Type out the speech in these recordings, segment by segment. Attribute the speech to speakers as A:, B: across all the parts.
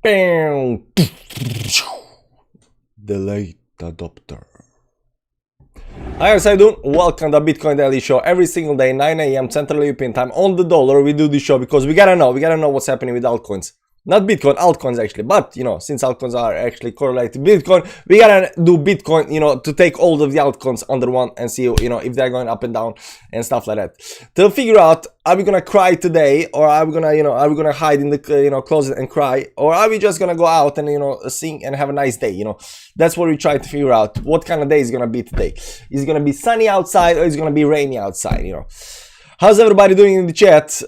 A: The late adopter. Hi guys, how you doing? Welcome to Bitcoin Daily Show. Every single day, 9 a.m. Central European time on the dollar. We do this show because we gotta know what's happening with altcoins. Not Bitcoin, altcoins actually. But, you know, since altcoins are actually correlated to Bitcoin, we gotta do Bitcoin, you know, to take all of the altcoins under one and see, you know, if they're going up and down and stuff like that. To figure out, are we gonna cry today, or are we gonna, you know, are we gonna hide in the, you know, closet and cry, or are we just gonna go out and, you know, sing and have a nice day, you know? That's what we try to figure out. What kind of day is gonna be today? Is it gonna be sunny outside or is it gonna be rainy outside, you know? How's everybody doing in the chat?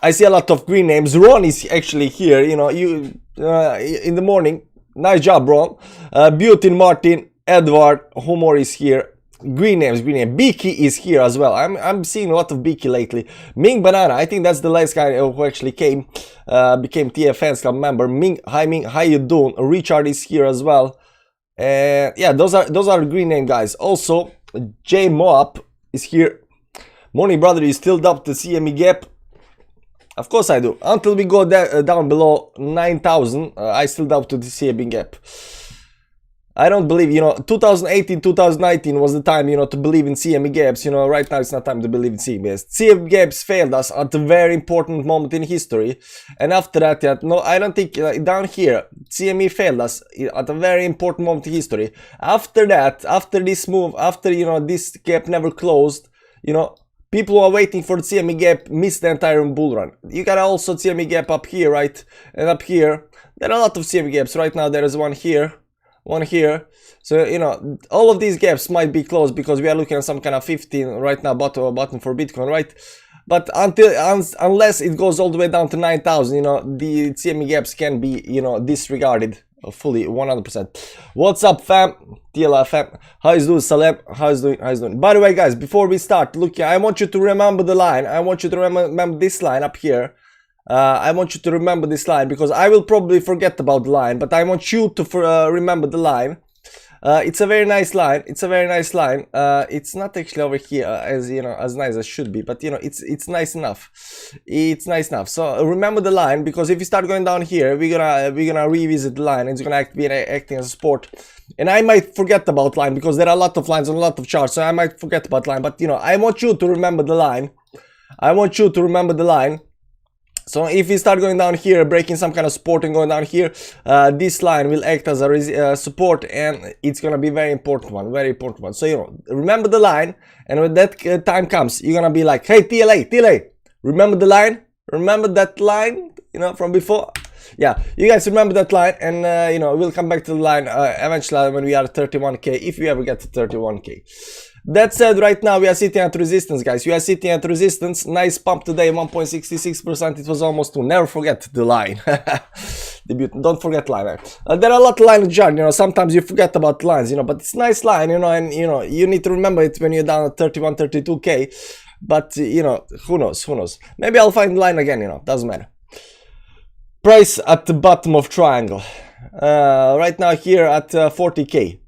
A: I see a lot of green names. Ron is actually here, you know, you in the morning. Nice job, Ron. Butin, Martin, Edward, Humor is here. Green names, green name. Beaky is here as well. I'm seeing a lot of Beaky lately. Ming Banana, I think that's the last guy who actually became TF Fans Club member. Ming, hi Ming, how you doing? Richard is here as well. Yeah, those are green name guys. Also, J Moab is here. Morning, brother. You still up the CME gap? Of course I do. Until we go down below 9,000, I still doubt to the CME gap. I don't believe, you know, 2018, 2019 was the time, you know, to believe in CME gaps. You know, right now it's not time to believe in CME gaps. CME gaps failed us at a very important moment in history. And after that, yeah, no, I don't think, down here, CME failed us at a very important moment in history. After that, after this move, after, you know, this gap never closed, you know, people who are waiting for the CME gap missed the entire bull run. You got also CME gap up here, right? And up here, there are a lot of CME gaps. Right now there is one here, one here. So, you know, all of these gaps might be closed because we are looking at some kind of 15 right now button for Bitcoin, right? But unless it goes all the way down to 9,000, you know, the CME gaps can be, you know, disregarded. Fully 100%. What's up, fam? TLR fam. How is doing, Salem? How is doing? By the way, guys, before we start, look, I want you to remember the line. I want you to remember this line up here. I want you to remember this line because I will probably forget about the line, but I want you to remember the line. It's a very nice line. It's a very nice line. It's not actually over here as, you know, as nice as should be, but you know, it's nice enough. It's nice enough. So remember the line, because if you start going down here, we're gonna revisit the line. It's gonna be acting as a support, and I might forget about line because there are a lot of lines on a lot of charts, so I might forget about line. But you know, I want you to remember the line. I want you to remember the line. So if we start going down here, breaking some kind of support and going down here, this line will act as a support, and it's gonna be very important one, very important one. So, you know, remember the line, and when that time comes, you're gonna be like, hey, TLA, remember the line? Remember that line, you know, from before? Yeah, you guys remember that line, and, you know, we'll come back to the line eventually when we are at 31K, if we ever get to 31K. That said, right now we are sitting at resistance, guys. We are sitting at resistance. Nice pump today, 1.66%. It was almost 2. Never forget the line. Don't forget line. There are a lot of lines in the chart, you know. Sometimes you forget about lines, you know, but it's a nice line, you know, and you know, you need to remember it when you're down at 31, 32K. But you know, who knows? Maybe I'll find the line again, you know, doesn't matter. Price at the bottom of triangle. Right now here at 40K.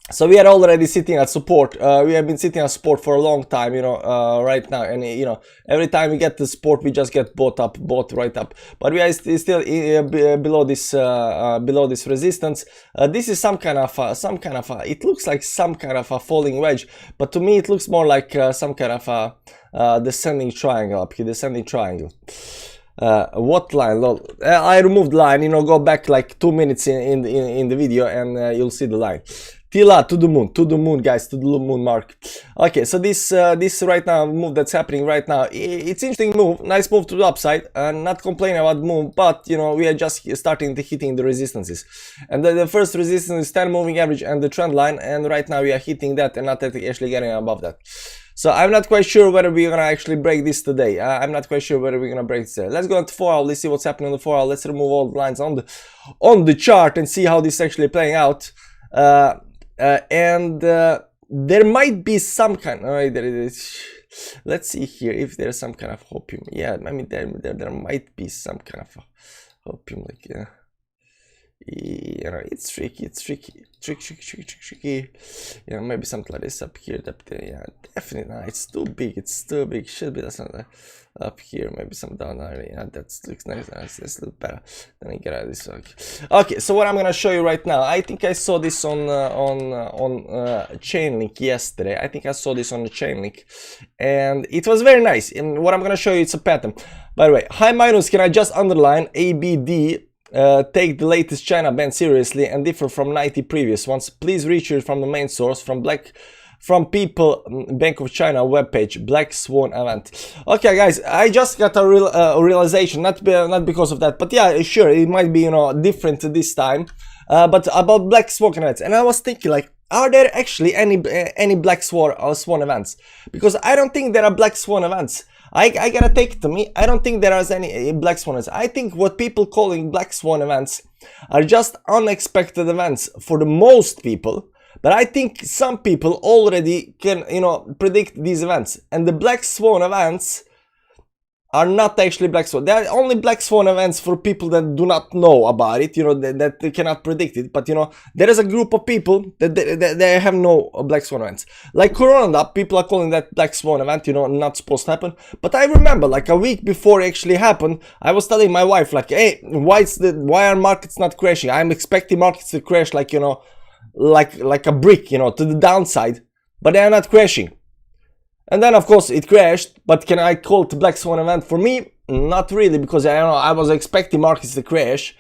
A: So we are already sitting at support. We have been sitting at support for a long time, you know, right now, and you know, every time we get the support, we just get bought right up. But we are still below this resistance. This is some kind of it looks like some kind of a falling wedge, but to me it looks more like some kind of a descending triangle up here, descending triangle. What line? I removed the line, you know, go back like 2 minutes in the video, and you'll see the line. Tila to the moon, guys, to the moon mark. Okay, so this right now move that's happening right now, it's interesting move, nice move to the upside. Not complaining about the move, but you know, we are just starting to hitting the resistances, and the first resistance is 10 moving average and the trend line, and right now we are hitting that and not actually getting above that. So I'm not quite sure whether we're gonna actually break this today. I'm not quite sure whether we're gonna break this today. Let's go into 4 hour. Let's see what's happening on the 4 hour. Let's remove all the lines on the chart and see how this is actually playing out. There might be some kind. Let's see here if there's some kind of hopium. Yeah, I mean there might be some kind of hopium, like you know, it's tricky. tricky. Yeah, maybe something like this up here. Yeah, definitely. No, it's too big. It's too big. Should be that's not up here. Maybe some down there. Yeah, that looks nice. This looks better. Then I get out of this. Okay. So what I'm gonna show you right now. I think I saw this on Chainlink yesterday. I think I saw this on the Chainlink, and it was very nice. And what I'm gonna show you, it's a pattern. By the way, hi Minus. Can I just underline ABD? Take the latest China ban seriously and differ from 90 previous ones. Please research from the main source from People Bank of China webpage, Black Swan event. Okay, guys, I just got a realization, not because of that, but yeah, sure, it might be, you know, different this time. But about Black Swan events, and I was thinking, like, are there actually any Black Swan events? Because I don't think there are Black Swan events. I gotta take it to me. I don't think there is any Black Swan events. I think what people calling Black Swan events are just unexpected events for the most people. But I think some people already can, you know, predict these events. And the Black Swan events are not actually Black Swan. They are only Black Swan events for people that do not know about it, you know, that they cannot predict it. But, you know, there is a group of people that they have no Black Swan events. Like Corona, people are calling that Black Swan event, you know, not supposed to happen. But I remember, like, a week before it actually happened, I was telling my wife, like, hey, why are markets not crashing? I'm expecting markets to crash, like, you know, like a brick, you know, to the downside. But they are not crashing. And then, of course, it crashed, but can I call it a Black Swan event? For me, not really, because I don't know, I was expecting markets to crash,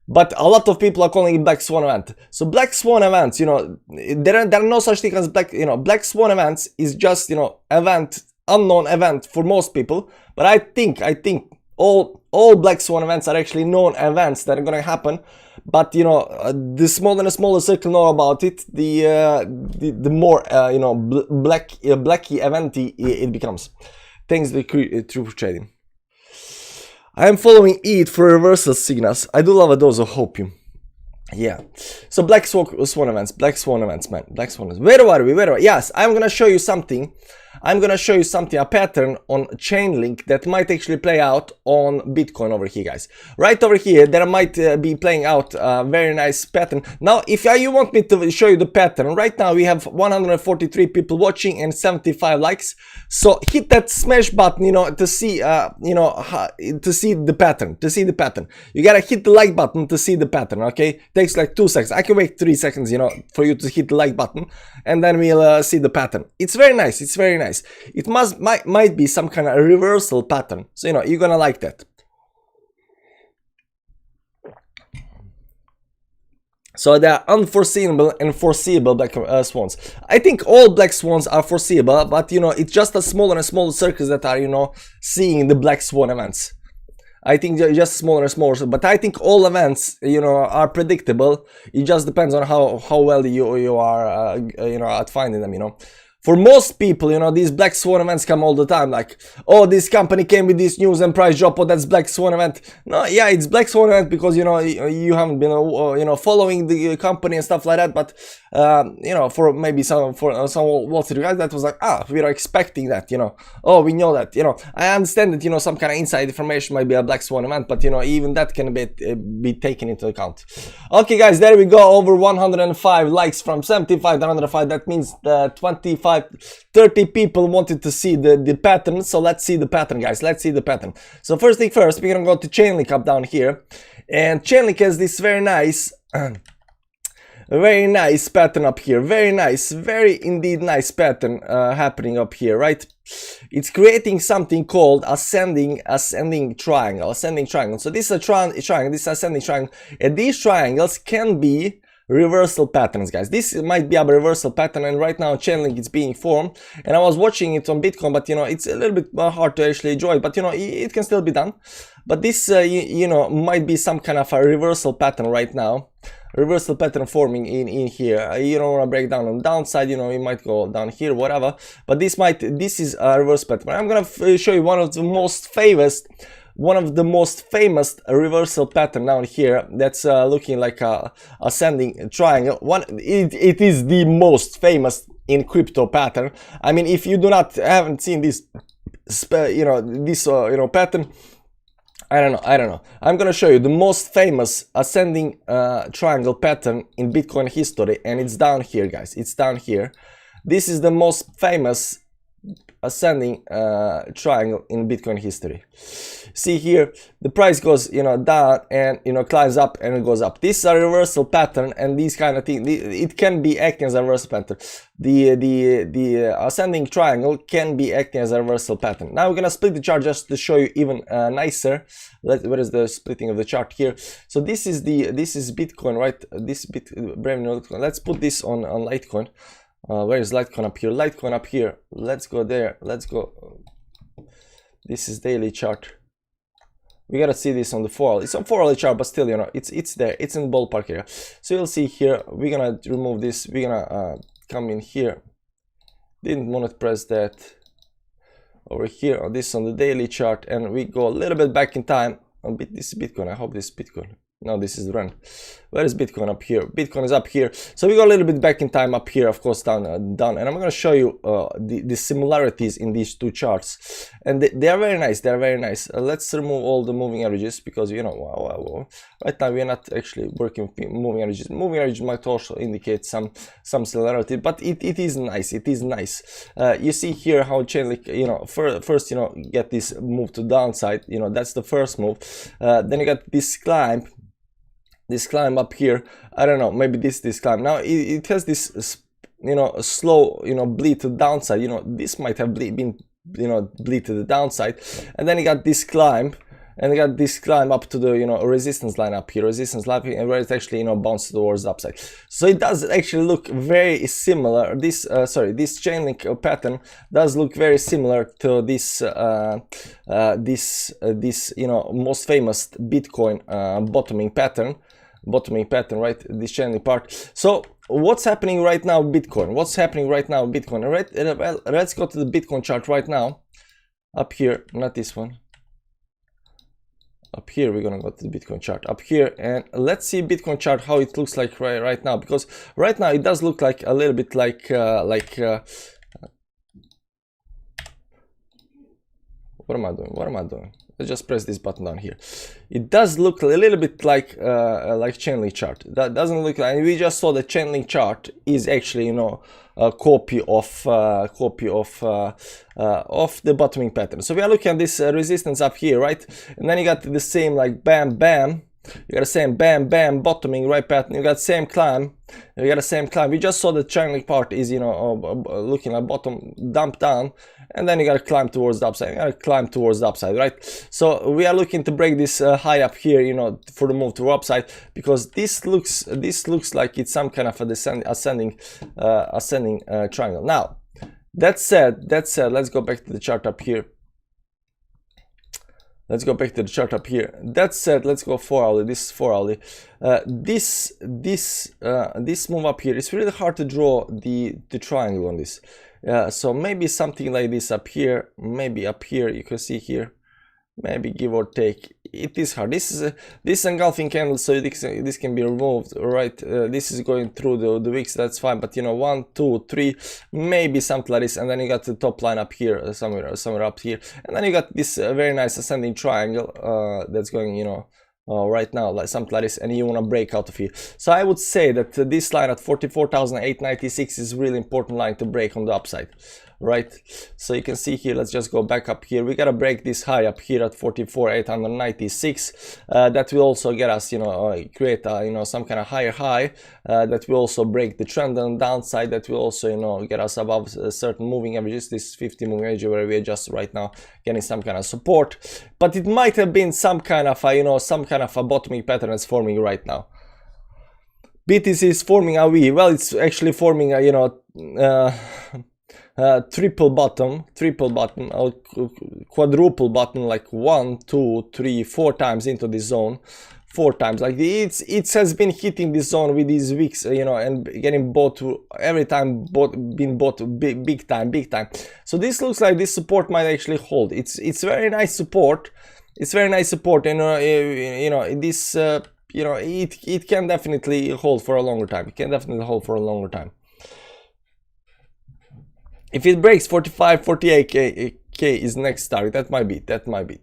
A: but a lot of people are calling it Black Swan event. So Black Swan events, you know, there are no such thing as Black Swan events is just, you know, unknown event for most people. But I think all Black Swan events are actually known events that are gonna happen. But, you know, the smaller and smaller circle know about it, the more, you know, blacky eventy it becomes. Thanks to true trading. I am following ETH for reversal signals. I do love a dose of hopium. Yeah. So Black Swan events, man. Black Swan events. Where are we? Yes, I'm gonna show you something. A pattern on Chainlink that might actually play out on Bitcoin over here, guys. Right over here, there might be playing out a very nice pattern. Now, if you want me to show you the pattern, right now we have 143 people watching and 75 likes. So hit that smash button, you know, to see, to see the pattern. You gotta hit the like button to see the pattern, okay? Takes like 2 seconds. I can wait 3 seconds, you know, for you to hit the like button, and then we'll see the pattern. It's very nice. It might be some kind of reversal pattern, so you know you're gonna like that. So they are unforeseeable and foreseeable Black Swans. I think all Black Swans are foreseeable, but you know it's just a smaller and smaller circles that are, you know, seeing the Black Swan events. I think just smaller and smaller, but I think all events, you know, are predictable. It just depends on how well you are, you know, at finding them, you know. For most people, you know, these Black Swan events come all the time, like, oh, this company came with this news and price drop, oh, that's Black Swan event. No, yeah, it's Black Swan event because, you know, you haven't been, you know, following the company and stuff like that, but, you know, for maybe some Wall Street guys, that was like, we are expecting that, you know, oh, we know that, you know, I understand that, you know, some kind of inside information might be a Black Swan event, but, you know, even that can be taken into account. Okay, guys, there we go, over 105 likes from 75 to 105, that means 30 people wanted to see the pattern. So let's see the pattern, guys. Let's see the pattern. So first thing first, we're gonna go to Chainlink up down here, and Chainlink has this very nice pattern up here. Very nice, very indeed nice pattern happening up here, right? It's creating something called ascending triangle. So this is a triangle, this is ascending triangle, and these triangles can be reversal patterns, guys. This might be a reversal pattern, and right now Chainlink is being formed, and I was watching it on Bitcoin, but you know it's a little bit hard to actually enjoy, but you know it can still be done. But this you know might be some kind of a reversal pattern right now, reversal pattern forming in here. You don't want to break down on the downside, you know, you might go down here, whatever, but this is a reverse pattern. I'm gonna show you one of the most famous reversal pattern down here that's looking like a ascending triangle. It is the most famous in crypto pattern. I mean, if you haven't seen this, you know, pattern, I don't know. I'm gonna show you the most famous ascending triangle pattern in Bitcoin history, and it's down here, guys. It's down here. This is the most famous ascending triangle in Bitcoin history. See here, the price goes, down and, climbs up and it goes up. This is a reversal pattern, and these kind of things, it can be acting as a reversal pattern. The ascending triangle can be acting as a reversal pattern. Now we're gonna split the chart just to show you even nicer. Where is the splitting of the chart here? So this is Bitcoin, right? This Bitcoin. Let's put this on Litecoin. Where is Litecoin up here? Litecoin up here. Let's go there. Let's go. This is daily chart. We gotta see this on the 4 hourly. It's on 4 hourly chart, but still, it's there. It's in the ballpark area. So you'll see here. We're gonna remove this. We're gonna come in here. Didn't want to press that over here. On this on the daily chart, and we go a little bit back in time. This is Bitcoin. I hope this is Bitcoin. No, this is Rand. Where is Bitcoin? Up here. Bitcoin is up here. So we go a little bit back in time up here, of course, down. And I'm going to show you the similarities in these two charts. And they are very nice. They are very nice. Let's remove all the moving averages because, right now we're not actually working with moving averages. Moving averages might also indicate some similarity, but it is nice. It is nice. You see here how Chainlink, first, get this move to downside. That's the first move. Then you got this climb. This climb up here, I don't know, maybe this climb. Now it has this slow bleed to the downside. This might have been bleed to the downside, and then you got this climb, and you got this climb up to the resistance line up here, resistance line, and where it's actually bounced towards the upside. So it does actually look very similar. This this Chainlink pattern does look very similar to this most famous Bitcoin bottoming pattern, right? This Chainlink part. So what's happening right now, Bitcoin? What's happening right now, Bitcoin? Right, well, let's go to the Bitcoin chart right now. Up here, not this one. Up here, we're gonna go to the Bitcoin chart up here, and let's see Bitcoin chart how it looks like right now, because right now it does look like a little bit like what am I doing? Let's just press this button down here. It does look a little bit like Chainlink chart. That doesn't look like. We just saw the Chainlink chart is actually a copy of the bottoming pattern. So we are looking at this resistance up here, right? And then you got the same like bam bam. You got the same bam bam bottoming right pattern. You got the same climb. You got the same climb. We just saw the Chainlink part is looking at bottom dump down, and then you got to climb towards the upside. You got to climb towards the upside, right? So we are looking to break this high up here, for the move to upside, because this looks like it's some kind of a ascending triangle. Now that said, let's go back to the chart up here. Let's go back to the chart up here. That said, let's go 4 hourly. This is 4 hourly. This move up here, it's really hard to draw the triangle on this. So maybe something like this up here, maybe up here. You can see here, maybe give or take. It is hard. This engulfing candle, so this can be removed, right? This is going through the wicks. That's fine. But 1, 2, 3, maybe something like this, and then you got the top line up here, somewhere up here, and then you got this very nice ascending triangle that's going, right now, like something like this, and you want to break out of here. So I would say that this line at 44,896 is a really important line to break on the upside, right? So you can see here, let's just go back up here. We got to break this high up here at 44,896. That will also get us, create some kind of higher high. That will also break the trend on the downside. That will also, get us above certain moving averages. This 50 moving average where we are just right now getting some kind of support. But it might have been some kind of a bottoming pattern that's forming right now. BTC is forming a V. Well, it's actually forming a triple bottom, or quadruple bottom, like 1, 2, 3, 4 times into this zone. 4 times, like it has been hitting this zone with these wicks, and getting bought every time, been bought big time. So this looks like this support might actually hold. It's very nice support. It's very nice support, and this it can definitely hold for a longer time. It can definitely hold for a longer time. If it breaks 45, 48k is next target. That might be.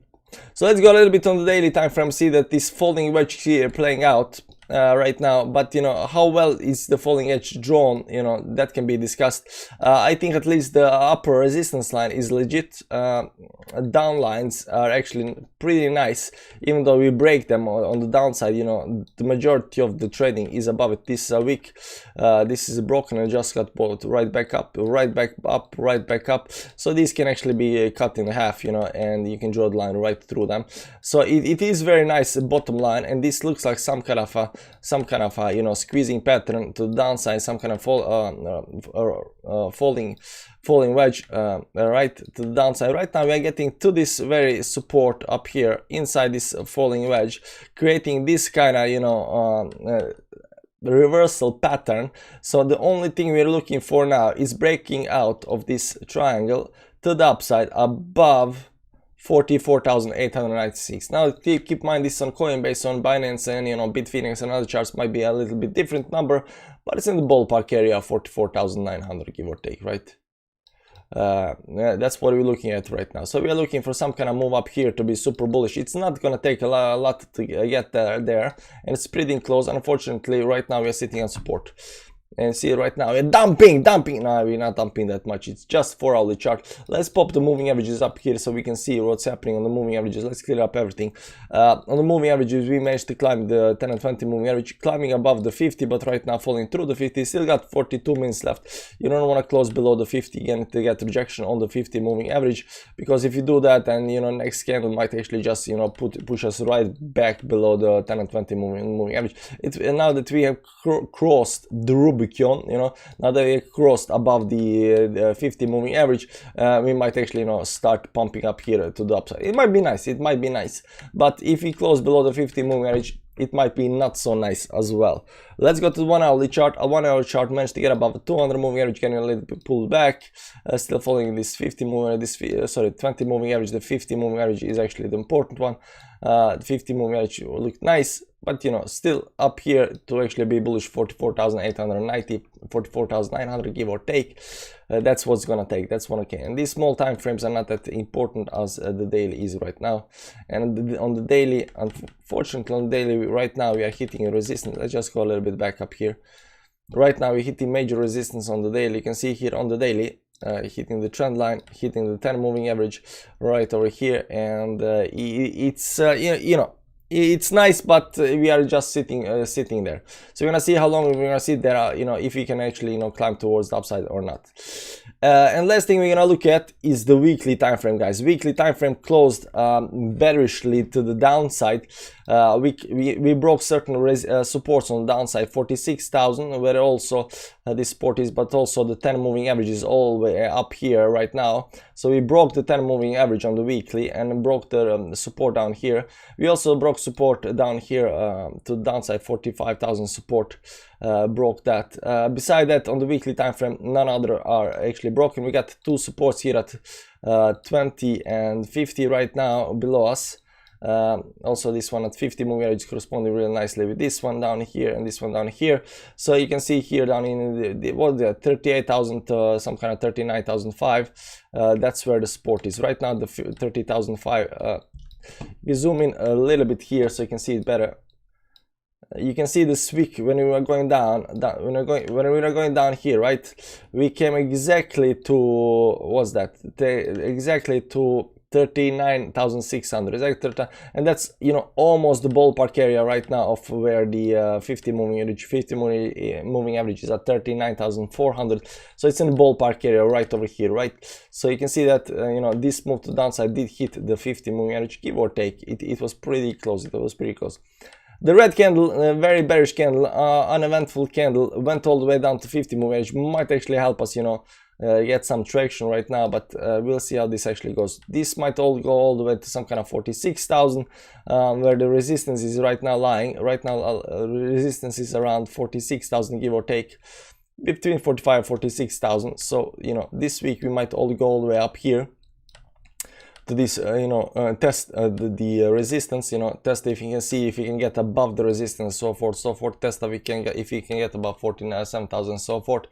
A: So let's go a little bit on the daily time frame, see that this falling wedge here playing out right now. But you know, how well is the falling edge drawn, you know, that can be discussed. I think at least the upper resistance line is legit. Down lines are actually pretty nice, even though we break them on the downside. You know, the majority of the trading is above it this week. This is broken and just got bought right back up, right back up, right back up. So these can actually be cut in half, you know, and you can draw the line right through them. So it is very nice bottom line, and this looks like some kind of a you know, squeezing pattern to the downside, some kind of falling wedge right to the downside. Right now we are getting to this very support up here inside this falling wedge, creating this kind of, you know, reversal pattern. So the only thing we're looking for now is breaking out of this triangle to the upside above 44,896. Now keep in mind, this on Coinbase, on Binance, and you know, Bitfinex and other charts might be a little bit different number, but it's in the ballpark area, 44,900 give or take, right? Yeah, that's what we're looking at right now. So we are looking for some kind of move up here to be super bullish. It's not gonna take a lot to get there, and it's pretty close. Unfortunately, right now we are sitting on support. And see right now we're dumping. No, we're not dumping that much. It's just 4-hourly chart. Let's pop the moving averages up here so we can see what's happening on the moving averages. Let's clear up everything. On the moving averages, we managed to climb the 10 and 20 moving average, climbing above the 50, but right now falling through the 50. Still got 42 minutes left. You don't want to close below the 50 again to get rejection on the 50 moving average, because if you do that, then you know, next candle might actually just, you know, push us right back below the 10 and 20 moving average. Now that we have crossed the Rubicon, you know, now that we crossed above the 50 moving average, we might actually, you know, start pumping up here to the upside. It might be nice, but if we close below the 50 moving average, it might be not so nice as well. Let's go to the 1-hourly chart. A 1-hour chart managed to get above the 200 moving average, getting a little bit pulled back, still following this 20 moving average. The 50 moving average is actually the important one. The 50 moving average looked nice, but you know, still up here to actually be bullish, 44,890, 44,900 give or take. That's what's gonna take. That's one. Okay, and these small time frames are not that important as the daily is right now. And on the daily, unfortunately, on the daily right now we are hitting a resistance. Let's just go a little bit back up here. Right now we're hitting major resistance on the daily. You can see here on the daily, hitting the trend line, hitting the 10 moving average right over here, and it's you know, it's nice, but we are just sitting there. So we're gonna see how long we're gonna sit there, you know, if we can actually, you know, climb towards the upside or not. And last thing we're gonna look at is the weekly time frame, guys. Weekly time frame closed bearishly to the downside. We broke certain supports on the downside, 46,000, where also this support is, but also the 10 moving average is all the way up here right now. So we broke the 10 moving average on the weekly and broke the support down here. We also broke support down here to the downside, 45,000 support, broke that. Beside that, on the weekly time frame, none other are actually broken. We got two supports here at 20 and 50 right now below us. Also this one at 50 moving average corresponding really nicely with this one down here and this one down here. So you can see here down in the 38,000 to some kind of 39,005. That's where the support is right now, the 30,005. We zoom in a little bit here so you can see it better. You can see this week when we were going down, when we were going down here, right? We came exactly to, what's that? Exactly to 39,600, exactly, and that's, you know, almost the ballpark area right now of where the 50 moving average is at 39,400. So it's in the ballpark area right over here, right? So you can see that you know, this move to the downside did hit the 50 moving average, give or take. It was pretty close. It was pretty close. The red candle, very bearish candle, uneventful candle, went all the way down to 50 moving average. Might actually help us, you know, get some traction right now, but we'll see how this actually goes. This might all go all the way to some kind of 46,000, where the resistance is right now lying. Right now resistance is around 46,000, give or take, between 45 and 46,000. So you know, this week we might all go all the way up here to this, test the resistance, test if you can see if you can get above the resistance, so forth, test if you can get above 47,000, so forth.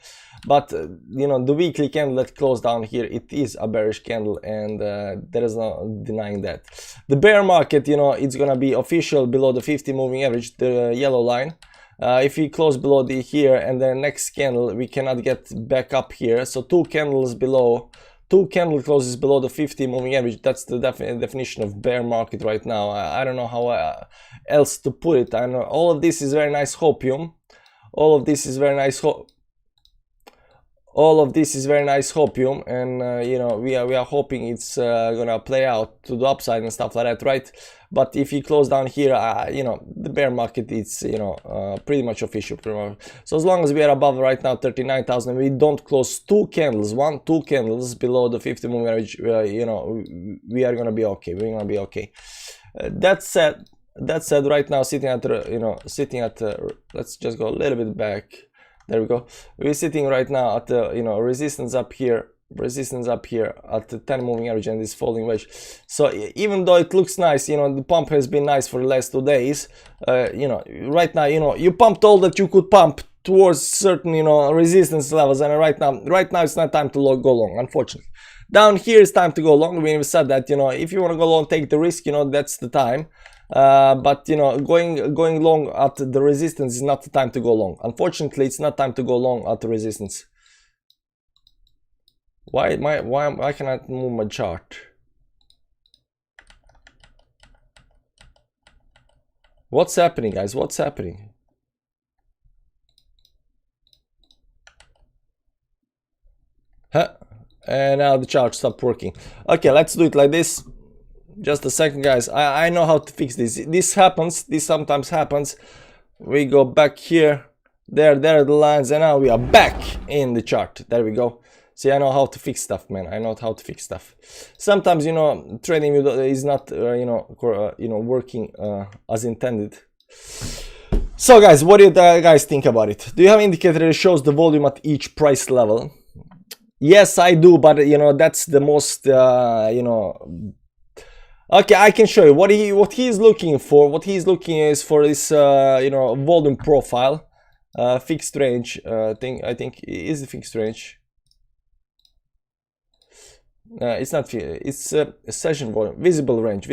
A: But the weekly candle that closed down here, it is a bearish candle, and there is no denying that. The bear market, it's gonna be official below the 50 moving average, the yellow line. If we close below the here and the next candle, we cannot get back up here, so two candle closes below the 50 moving average. That's the definition of bear market right now. I don't know how else to put it. I know all of this is very nice hopium. All of this is very nice hopium, and we are hoping it's gonna play out to the upside and stuff like that, right? But if you close down here, the bear market, it's pretty much official, so as long as we are above right now 39,000, we don't close two candles below the 50 moving average, we are gonna be okay. We're gonna be okay. That said, right now sitting at let's just go a little bit back. There we go. We're sitting right now at the resistance up here at the 10 moving average and this falling wedge. So even though it looks nice, the pump has been nice for the last 2 days. Right now, you pumped all that you could pump towards certain resistance levels, and right now it's not time to go long, unfortunately. Down here it's time to go long. We said that if you want to go long, take the risk, that's the time. But going long at the resistance is not the time to go long. Unfortunately, it's not time to go long at the resistance. Why can I move my chart? What's happening, guys? What's happening? Huh? And now the chart stopped working. Okay, let's do it like this. Just a second, guys. I know how to fix this. This sometimes happens. We go back here. There are the lines, and now we are back in the chart. There we go. See, I know how to fix stuff, man. I know how to fix stuff. Sometimes, trading is not, working as intended. So, guys, what do you guys think about it? Do you have an indicator that shows the volume at each price level? Yes, I do, but that's the most, Okay, I can show you what he's looking for. What he's looking is for this, volume profile, fixed range. I think is the fixed range. It's not. It's session volume, visible range.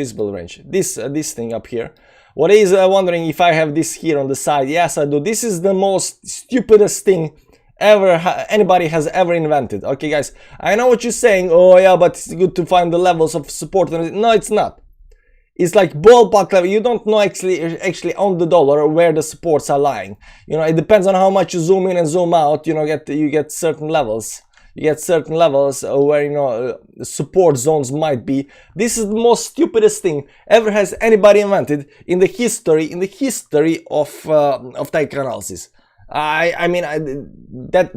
A: This thing up here. What is wondering if I have this here on the side? Yes, I do. This is the most stupidest thing anybody has ever invented. Okay, guys, I know what you're saying. Oh yeah, but it's good to find the levels of support. No, it's not. It's like ballpark level. You don't know actually on the dollar where the supports are lying. It depends on how much you zoom in and zoom out. You get certain levels. You get certain levels where support zones might be. This is the most stupidest thing ever has anybody invented in the history of technical analysis.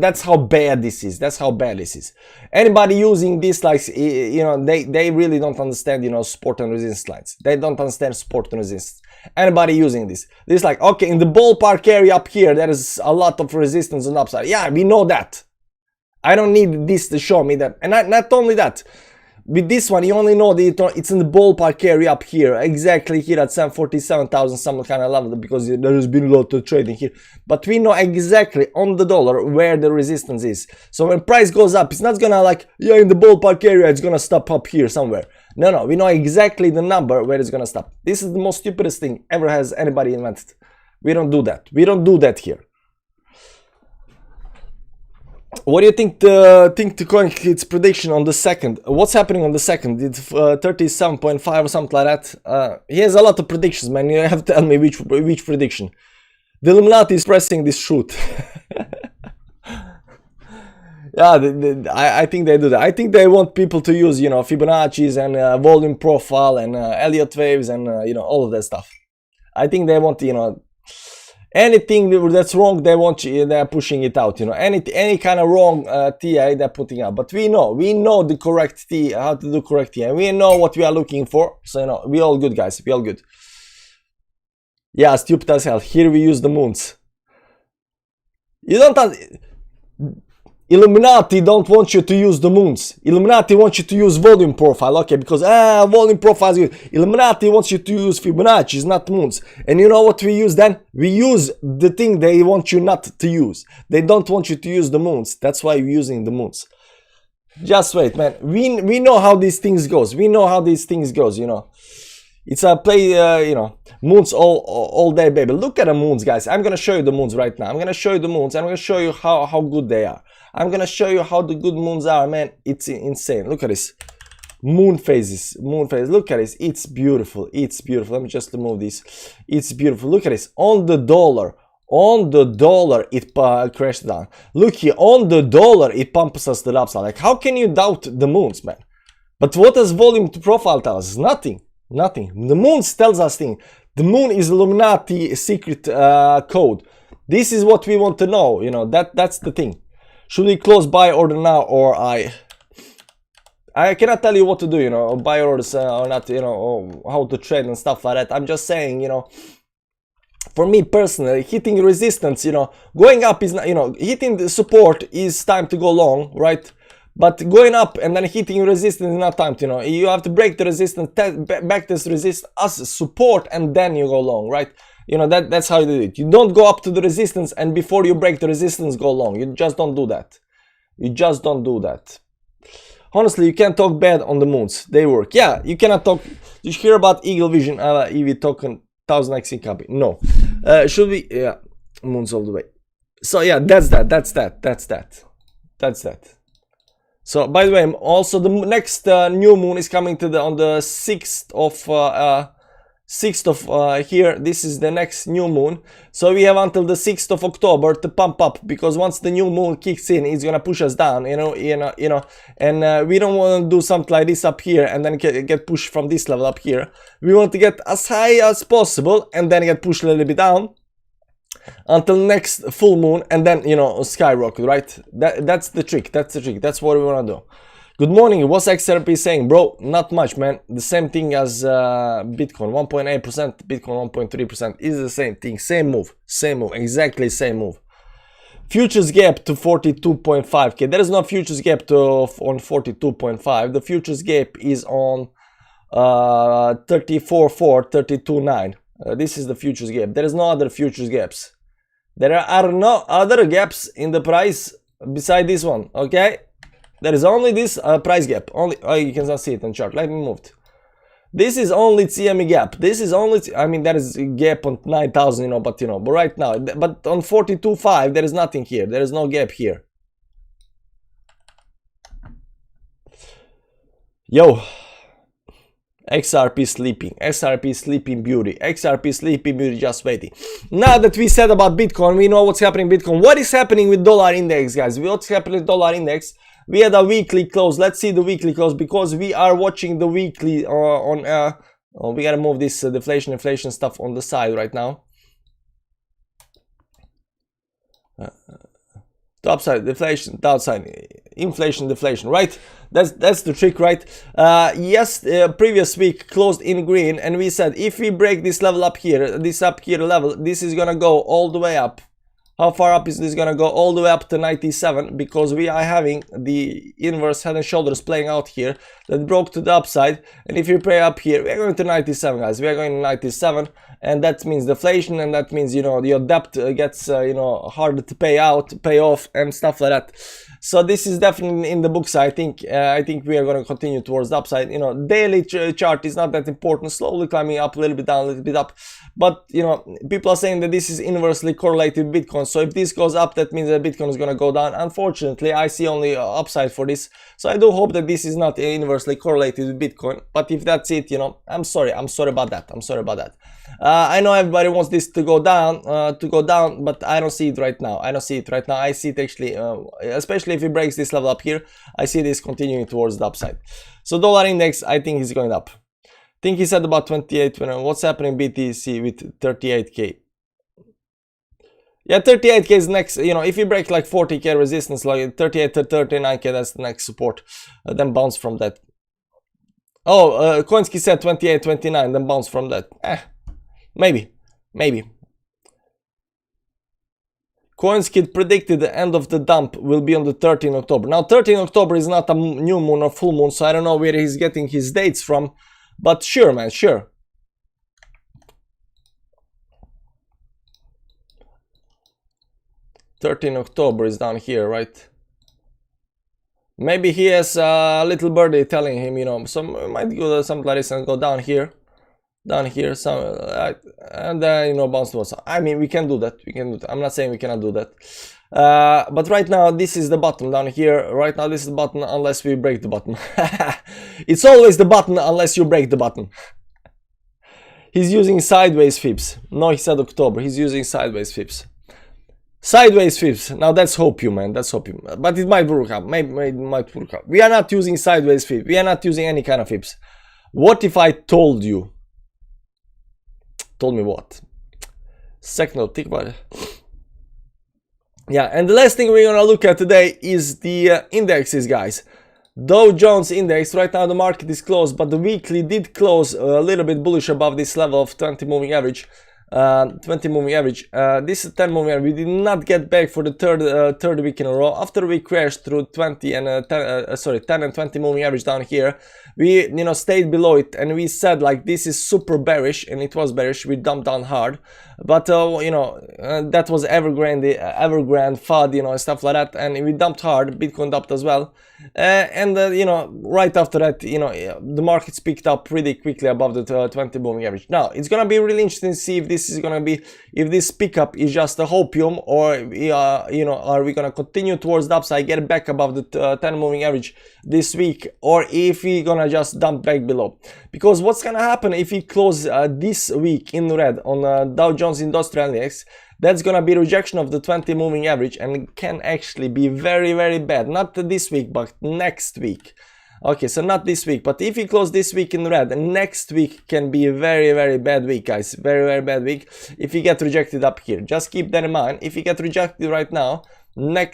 A: That's how bad this is. That's how bad this is. Anybody using this, like, they really don't understand, support and resistance lines. They don't understand support and resistance. Anybody using this like, okay, in the ballpark area up here, there is a lot of resistance on the upside. Yeah, we know that. I don't need this to show me that. And not only that, with this one, you only know that it's in the ballpark area up here, exactly here at 47,000 some kind of level, because there has been a lot of trading here. But we know exactly on the dollar where the resistance is. So when price goes up, it's not gonna like, yeah, in the ballpark area, it's gonna stop up here somewhere. No, we know exactly the number where it's gonna stop. This is the most stupidest thing ever has anybody invented. We don't do that. We don't do that here. What do you think the coin its prediction on the second? What's happening on the second? It's 37.5 or something like that. He has a lot of predictions, man. You have to tell me which prediction. The Illuminati is pressing this shoot. Yeah, I think they do that. I think they want people to use, Fibonacci's and volume profile and Elliott waves and all of that stuff. I think they want, anything that's wrong, they're pushing it out. Any kind of wrong TI they're putting out. But we know the correct TI, how to do correct TI. We know what we are looking for. So we all good, guys. We all good. Yeah, stupid as hell. Here we use the moons. You don't. Illuminati don't want you to use the moons. Illuminati wants you to use volume profile, okay, because volume profile is good. Illuminati wants you to use Fibonacci's, not moons. And you know what we use then? We use the thing they want you not to use. They don't want you to use the moons. That's why we're using the moons. Just wait, man. We know how these things goes. We know how these things goes, you know. It's a play, you know, moons all day, baby. Look at the moons, guys. I'm gonna show you the moons right now. I'm gonna show you the moons. I'm gonna show you how good they are. I'm gonna show you how the good moons are, man. It's insane. Look at this. Moon phases. Moon phase. Look at this. It's beautiful. It's beautiful. Let me just remove this. It's beautiful. Look at this. On the dollar. On the dollar, it crashed down. Look here. On the dollar, it pumps us to the upside. Like, how can you doubt the moons, man? But what does volume profile tell us? Nothing. Nothing. The moon tells us things. The moon is Illuminati secret code. This is what we want to know. You know, that's the thing. Should we close buy order now, or I cannot tell you what to do, you know, buy orders or not, you know, or how to trade and stuff like that. I'm just saying, you know, for me personally, hitting resistance, you know, going up is not, you know, hitting the support is time to go long, right? But going up and then hitting resistance is not time to, you know, you have to break the resistance, back this resistance as support, and then you go long, right? You know, that's how you do it. You don't go up to the resistance and before you break the resistance go long. You just don't do that. You just don't do that. Honestly, you can't talk bad on the moons. They work. Yeah, you cannot talk. Did you hear about Eagle Vision EV token 1000x copy? No. Should we? Yeah, moons all the way. So yeah, that's that. So by the way, also the next new moon is coming to on the 6th of here. This is the next new moon, so we have until the 6th of October to pump up, because once the new moon kicks in, it's gonna push us down, you know, and we don't want to do something like this up here and then get pushed from this level up here. We want to get as high as possible and then get pushed a little bit down until next full moon, and then, you know, skyrocket, right? That's the trick. That's what we want to do. Good morning. What's XRP saying, bro? Not much, man. The same thing as Bitcoin. 1.8%, Bitcoin 1.3% is the same thing. Same move. Exactly same move. Futures gap to 42.5k. There is no futures gap on 42.5. The futures gap is on 34.4, 32.9. This is the futures gap. There is no other futures gaps. There are no other gaps in the price beside this one, okay? There is only this price gap. Only, oh, you cannot see it on chart. Let me move it. This is only CME gap. This is only, I mean, there is a gap on 9,000, you know, but right now, but on 42.5, there is nothing here. There is no gap here. Yo. XRP sleeping beauty, XRP sleeping beauty, just waiting. Now that we said about Bitcoin, we know what's happening in Bitcoin. What is happening with dollar index, guys? What's happening with dollar index? We had a weekly close. Let's see the weekly close, because we are watching the weekly oh, we gotta move this deflation stuff on the side right now. Upside deflation, downside inflation, deflation, right? That's the trick, right? Yes, previous week closed in green, and we said if we break this level up here, this up here level, this is gonna go all the way up. How far up is this gonna go? All the way up to 97, because we are having the inverse head and shoulders playing out here that broke to the upside. And if you play up here, we are going to 97, guys. We are going to 97, and that means deflation, and that means, you know, your debt gets you know, harder to pay off and stuff like that. So this is definitely in the books. I think we are going to continue towards the upside. You know, daily chart is not that important. Slowly climbing up, a little bit down, a little bit up. But you know, people are saying that this is inversely correlated with Bitcoin. So if this goes up, that means that Bitcoin is going to go down. Unfortunately, I see only upside for this. So I do hope that this is not inversely correlated with Bitcoin. But if that's it, you know, I'm sorry about that. I know everybody wants this to go down, but I don't see it right now. I see it actually, especially if it breaks this level up here, I see this continuing towards the upside. So dollar index, I think is going up. I think he said about 28. What's happening BTC with 38k? Yeah, 38k is next. You know, if you break like 40k resistance, like 38 to 39k, that's the next support. Then bounce from that. Oh, Koinski said 28, 29, then bounce from that. Maybe. CoinSkid predicted the end of the dump will be on the 13th October. Now 13th October is not a new moon or full moon, so I don't know where he's getting his dates from, but sure man, sure. October is down here, right? Maybe he has a little birdie telling him, you know, some might go something like this and go down here, some, and then, you know, bounce towards. I mean, we can do that. We can do that. I'm not saying we cannot do that. But right now, this is the button down here. Right now, this is the button unless we break the button. It's always the button unless you break the button. He's using sideways fibs. No, he said October. He's using sideways fibs. Sideways fibs. Now that's hopium, man. That's hopium. But it might work out. Maybe it might work out. We are not using sideways fibs. We are not using any kind of fibs. What if I told you? Told me what? Second, think about it. Yeah, and the last thing we're gonna look at today is the indexes, guys. Dow Jones index. Right now the market is closed, but the weekly did close a little bit bullish above this level of 20 moving average. 20 moving average. This is 10 moving average. We did not get back for the third week in a row. After we crashed through 20 and 10 and 20 moving average down here, we, you know, stayed below it, and we said like this is super bearish, and it was bearish. We dumped down hard, but you know, that was Evergrande FUD, you know, and stuff like that, and we dumped hard. Bitcoin dumped as well, and you know, right after that, you know, the markets picked up pretty quickly above the 20 moving average. Now it's gonna be really interesting to see if this is gonna be, if this pickup is just a hopium, or you know, are we gonna continue towards the upside, get back above the 10 moving average this week, or if we gonna just dump back below. Because what's gonna happen if we close this week in red on Dow Jones Industrial Index, that's gonna be rejection of the 20 moving average, and can actually be very, very bad. Not this week, but next week. Okay, so not this week, but if we close this week in red, next week can be a very, very bad week, guys. Very, very bad week if you get rejected up here. Just keep that in mind. If you get rejected right now, not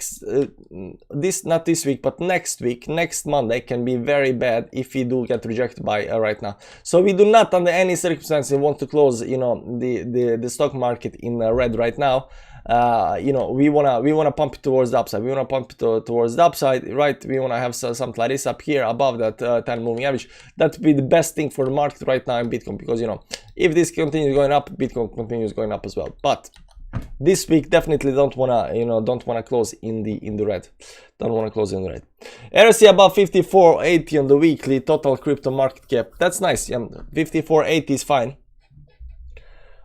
A: this week, but next week, next Monday can be very bad if we do get rejected by right now. So we do not under any circumstances want to close, you know, the stock market in red right now. You know, we wanna pump it towards the upside. We wanna pump it towards the upside, right? We wanna have something like this up here above that 10 moving average. That would be the best thing for the market right now in Bitcoin, because, you know, if this continues going up, Bitcoin continues going up as well. But this week definitely don't wanna close in the red. Don't wanna close in the red. RSI above 54.80 on the weekly. Total crypto market cap. That's nice. Yeah, 54.80 is fine.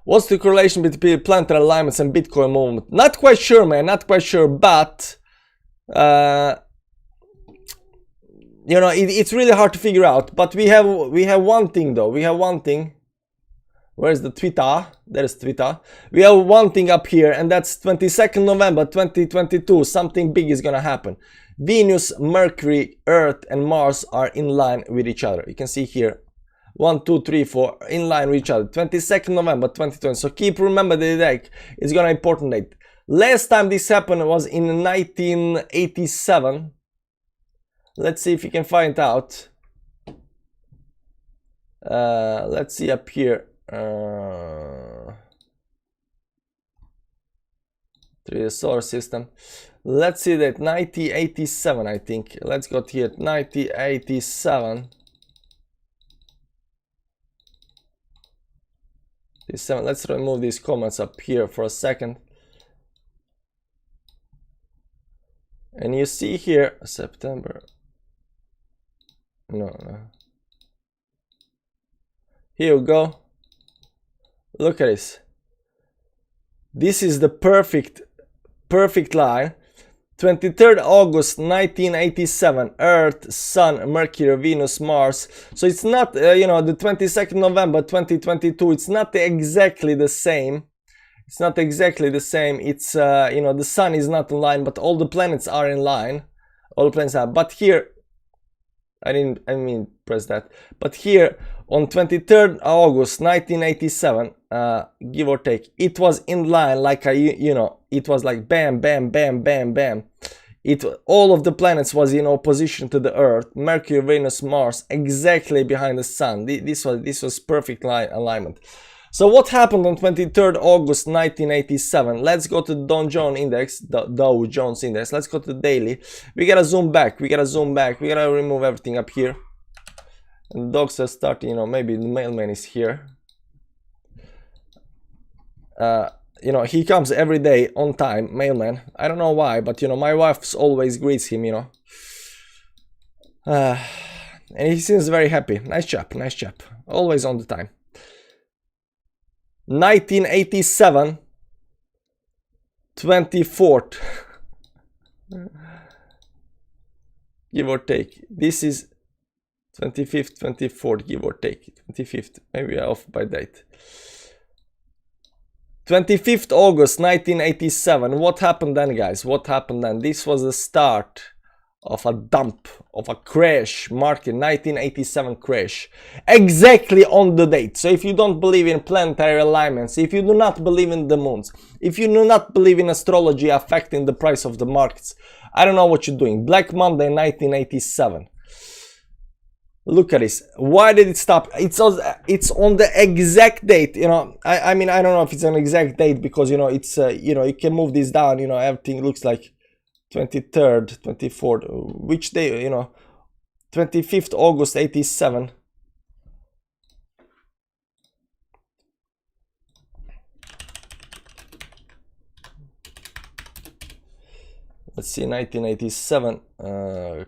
A: What's the correlation between planetary alignments and Bitcoin movement? Not quite sure, man. Not quite sure, but you know, it's really hard to figure out. But we have one thing though. We have one thing. Where's the Twitter? There's Twitter. We have one thing up here, and that's 22nd November 2022. Something big is gonna happen. Venus, Mercury, Earth, and Mars are in line with each other. You can see here. 1, 2, 3, 4 in line with each other. 22nd November 2020. So keep remember the date. It's gonna important date. Last time this happened was in 1987. Let's see if we can find out. Let's see up here. Through the solar system. Let's see that 1987, I think. Let's go here. 1987. Let's remove these comments up here for a second. And you see here September. No. Here we go. Look at this. This is the perfect line. 23rd August 1987, Earth, Sun, Mercury, Venus, Mars. So it's not, you know, the 22nd November 2022, it's not exactly the same. It's not exactly the same. It's, you know, the Sun is not in line, but all the planets are in line. All the planets are. But here, I mean press that. But here, on 23rd August 1987, give or take, it was in line like a, you know, it was like bam, bam, bam, bam, bam. All of the planets was in opposition to the Earth, Mercury, Venus, Mars, exactly behind the Sun. This was perfect alignment. So what happened on 23rd August 1987? Let's go to the Dow Jones Index, Dow Jones Index. Let's go to the daily. We gotta zoom back. We gotta remove everything up here. And the dogs are starting, you know, maybe the mailman is here. You know, he comes every day on time, mailman. I don't know why, but you know, my wife always greets him, you know. And he seems very happy. Nice chap, always on the time. 1987, 24th. Give or take. This is 25th, 24th, give or take. 25th, maybe off by date. 25th August 1987. What happened then, guys? What happened then? This was the start of a dump, of a crash, market 1987 crash, exactly on the date. So if you don't believe in planetary alignments, if you do not believe in the moons, if you do not believe in astrology affecting the price of the markets, I don't know what you're doing. Black Monday 1987. Look at this. Why did it stop? It's on the exact date, you know. I mean, I don't know if it's an exact date because, you know, it's you know, you can move this down, you know, everything looks like 23rd, 24th, which day, you know, 25th August 87. Let's see, 1987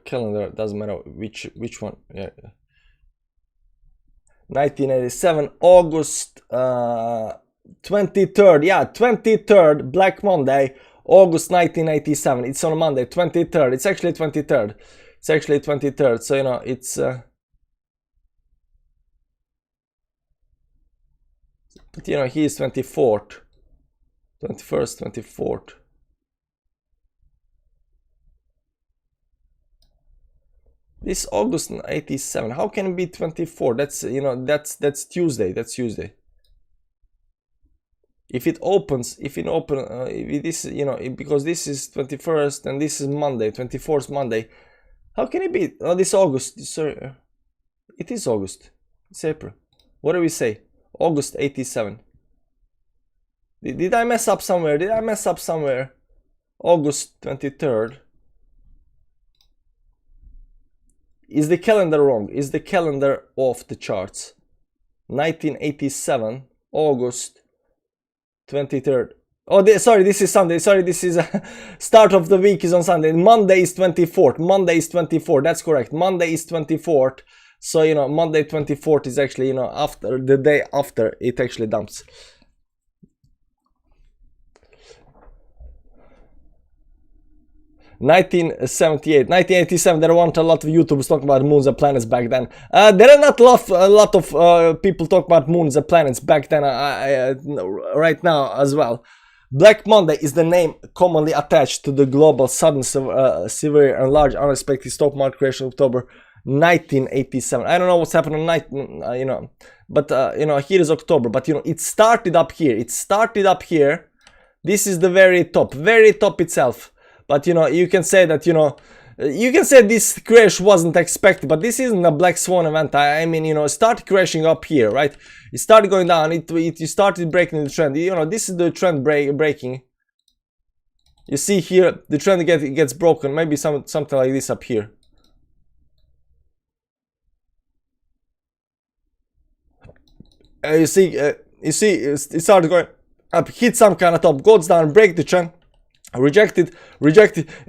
A: calendar, doesn't matter which one. Yeah, 1987 August 23rd. Yeah, 23rd, Black Monday, August 1987. It's on a Monday, 23rd. It's actually 23rd. It's actually 23rd. So, you know, it's but you know, he is 24th, 21st, 24th. This August 87. How can it be 24? That's, you know, that's Tuesday. That's Tuesday. If it opens, if this, you know, because this is 21st and this is Monday, 24th Monday. How can it be? Oh, this August. Sorry, it is August. It's April. What do we say? August 87. Did I mess up somewhere? Did I mess up somewhere? August 23rd. Is the calendar wrong? Is the calendar off the charts? 1987, August 23rd. Oh, sorry, this is Sunday. Sorry, this is start of the week is on Sunday. Monday is 24th. Monday is 24th. That's correct. Monday is 24th. So, you know, Monday 24th is actually, you know, after the day after it actually dumps. 1987, there weren't a lot of YouTubers talking about moons and planets back then. There are not a lot of people talk about moons and planets back then, right now as well. Black Monday is the name commonly attached to the global sudden, severe and large unexpected stock market crash in October 1987. I don't know what's happened on you know, but you know, here is October, but you know, it started up here. It started up here. This is the very top itself. But you know, you can say that, you know, you can say this crash wasn't expected, but this isn't a black swan event. I mean, you know, it started crashing up here, right? It started going down, it started breaking the trend. You know, this is the trend breaking. You see here, the trend gets broken, maybe something like this up here. You see, it started going up, hit some kind of top, goes down, break the trend. Rejected,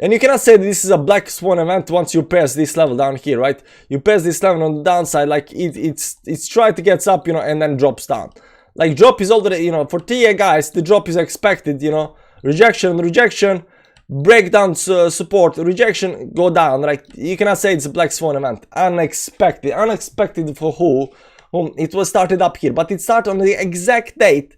A: and you cannot say that this is a black swan event once you pass this level down here, right? You pass this level on the downside, like it's trying to get up, you know, and then drops down. Like drop is already, you know, for TA guys, the drop is expected, you know, rejection, breakdown, support, rejection, go down, right? You cannot say it's a black swan event. Unexpected for whom it was started up here, but it started on the exact date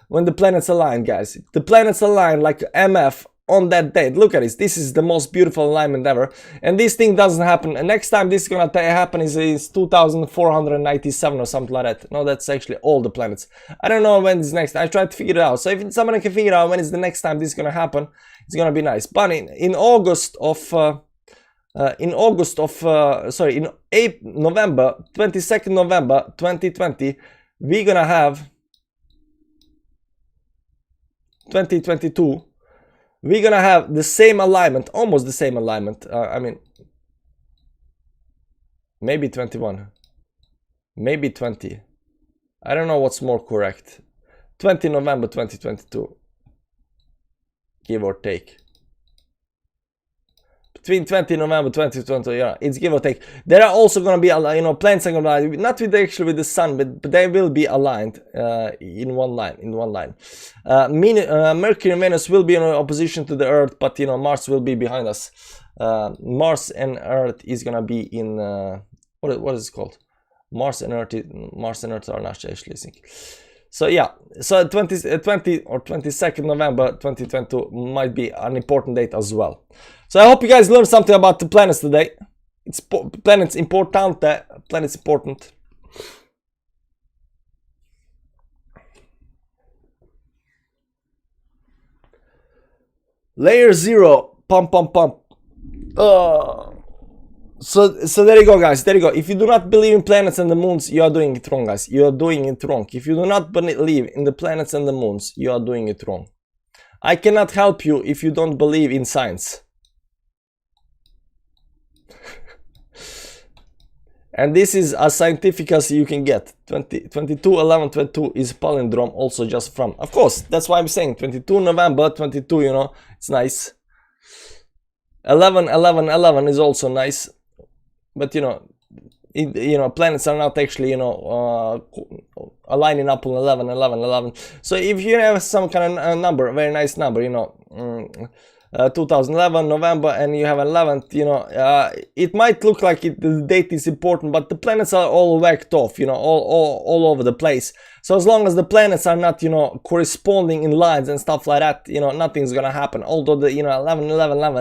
A: when the planets align, guys. The planets align like MF on that date. Look at this. This is the most beautiful alignment ever. And this thing doesn't happen. And next time this is gonna happen is 2497 or something like that. No, that's actually all the planets. I don't know when is next. I tried to figure it out. So if someone can figure out when is the next time this is gonna happen, it's gonna be nice. But in November 22nd November 2020, we're gonna have 2022, we're gonna have the same alignment, almost the same alignment. I mean, maybe 21, maybe 20. I don't know what's more correct. 20 November 2022, give or take. Between 20 November 2020, yeah, it's give or take. There are also going to be, you know, planets are going to be not with actually with the sun, but they will be aligned in one line. Mercury and Venus will be in opposition to the Earth, but you know, Mars will be behind us. Mars and Earth is going to be in what is it called? Mars and Earth are not actually syncing. So yeah, so 20 or 22nd November 2022 might be an important date as well. So I hope you guys learned something about the planets today. It's planets important. Planets important. Layer 0. Pump. So there you go, guys. There you go. If you do not believe in planets and the moons, you are doing it wrong, guys. You are doing it wrong. If you do not believe in the planets and the moons, you are doing it wrong. I cannot help you if you don't believe in science. And this is as scientific as you can get. 22 is palindrome, also just from. Of course, that's why I'm saying 22 November 22. You know, it's nice. 11 is also nice. But you know, planets are not actually, you know, aligning up on 11. So if you have some kind of number, a very nice number, you know, 2011 November, and you have 11th, you know, it might look like the date is important, but the planets are all whacked off, you know, all over the place. So as long as the planets are not, you know, corresponding in lines and stuff like that, you know, nothing's gonna happen. Although the, you know, 11,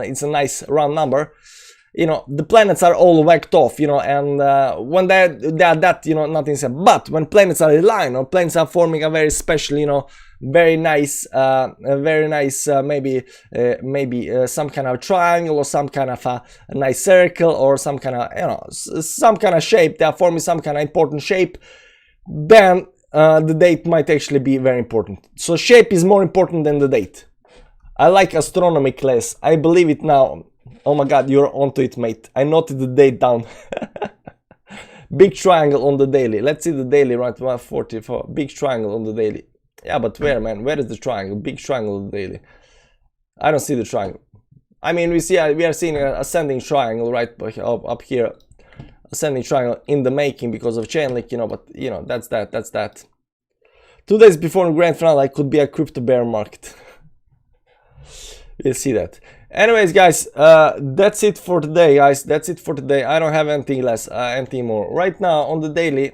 A: it's a nice round number. You know, the planets are all whacked off, you know, and when they are that, you know, nothing's happening. But when planets are aligned, or planets are forming a very special, you know, very nice, maybe some kind of triangle, or some kind of a nice circle, or some kind of, you know, some kind of shape, they are forming some kind of important shape, then the date might actually be very important. So shape is more important than the date. I like astronomy class. I believe it now. Oh my god, you're onto it, mate. I noted the date down. Big triangle on the daily. Let's see the daily, right? 144. Big triangle on the daily. Yeah, but where, man? Where is the triangle? Big triangle on the daily. I don't see the triangle. I mean, we are seeing an ascending triangle right up here. Ascending triangle in the making because of chain link, you know, but you know, that's that. 2 days before the grand finale could be a crypto bear market. You'll see that. Anyways, guys, that's it for today, guys. That's it for today. I don't have anything less, anything more. Right now on the daily,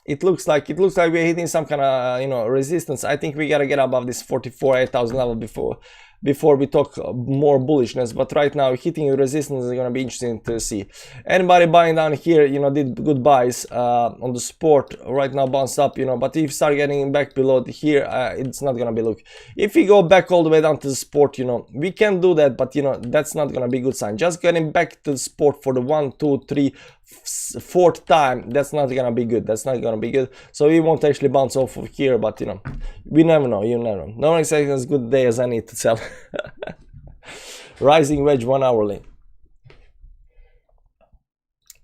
A: it looks like we're hitting some kind of, you know, resistance. I think we gotta get above this 8,000 level before we talk more bullishness. But right now, hitting resistance is gonna be interesting to see. Anybody buying down here, you know, did good buys on the support. Right now, bounced up, you know. But if you start getting back below here, it's not gonna be look. If we go back all the way down to the support, you know, we can do that, but you know, that's not gonna be a good sign. Just getting back to the support for the 1, 2, 3, 4th time, that's not gonna be good. That's not gonna be good. So we won't actually bounce off of here, but you know, we never know. You never know. No one says as good day as I need to sell. Rising wedge 1 hourly.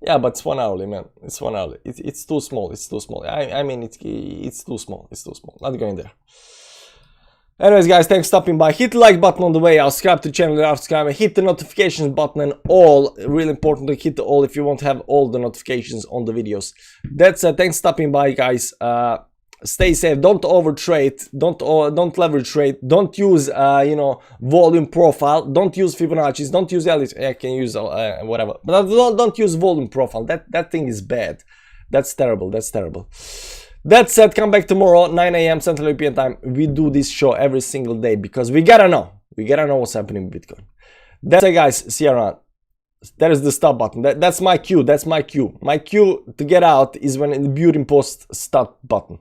A: Yeah, but it's 1 hourly, man. It's 1 hourly. It's too small. It's too small. I mean, it's too small. It's too small. Not going there. Anyways, guys, thanks for stopping by. Hit the like button on the way out. Subscribe to the channel if you're not subscribed. Hit the notifications button and all. Really important to hit the all if you want to have all the notifications on the videos. That's it. Thanks for stopping by, guys. Stay safe. Don't over trade. Don't leverage trade. Don't use you know, volume profile. Don't use Fibonacci's. Don't use Elliott. I can use whatever, but don't use volume profile. That thing is bad. That's terrible. That's terrible. That said, come back tomorrow 9 AM Central European time. We do this show every single day because we gotta know. We gotta know what's happening with Bitcoin. That's it, guys. See you around. There is the stop button. That's my cue. That's my cue. My cue to get out is when in the beauty post stop button.